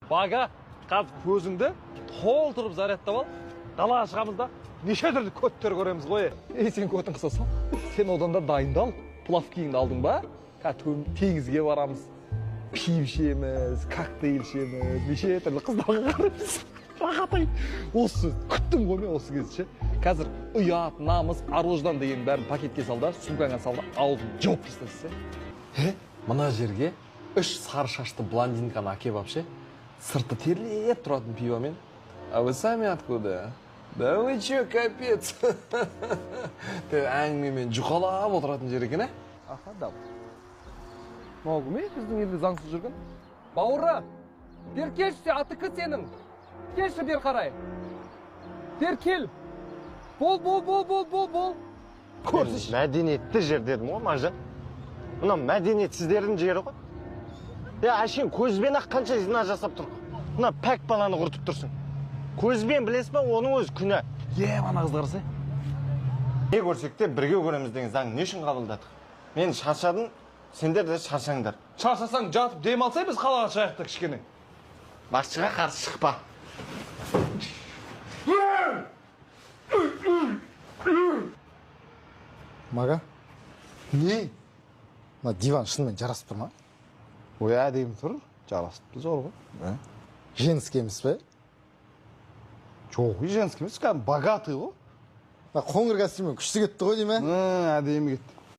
Бага, қазір көзіңді толтырып зарядтап ал. Далаға шығамыз да неше түрлі көттер көреміз ғой. Сен көтің қыса сал. Сен одан да дайындал. Плавкиіңді алдың ба? Теңізге барамыз. Пиво ішеміз, коктейль ішеміз, неше түрлі қыздарға қараймыз. Рахатай. Осы күттім ғой мен осы кезше. Қазір ұят, намыс, аруждан деген бәрін пакетке сал да, сумкаңа сал да, аузын жауып тастайсың. Мына жерге 3 сары шашты блондинканы әкеп апшы. Сырты терлеп тұратын пивомен. А вы сами откуда? Да вы чё, капец? Ты әңгімемен жұқалап отыратын жер екен, а? Аха, да. Мау кім біздің елде заңсыз жүрген? Бауыры, бер келші, атықы сенің. Келші бер қарай. Бер кел. Бол. Көрсіш. Мәдениетті жер дедім ғой, мажан. Мына мәдениетсіздердің жері ғой. Әшен көзбен ақ қанша зина жасап тұр. Мына пәк баланы құртып тұрсың. Көзбен білесің ба, оның өз күнә. Ана қыз қарсы. Не көрсек те бірге көреміз деген заң не үшін қабылдадық? Мен шаршадым, сендер де шаршаңдар. Шаршасаң жатып дем алсай, біз қалаға шығайық кішкене. Басшыға қарсы шықпа. Мага, Не? мына диван шынымен жарасып тұр ма? Ой, әдейім тұр, жарасыпты зор ғой. Женский емес пе? Жоқ, женский емес, богатый ғой. Қоңыр костюммен күшті кетті ғой дейме? Әдейім кетті.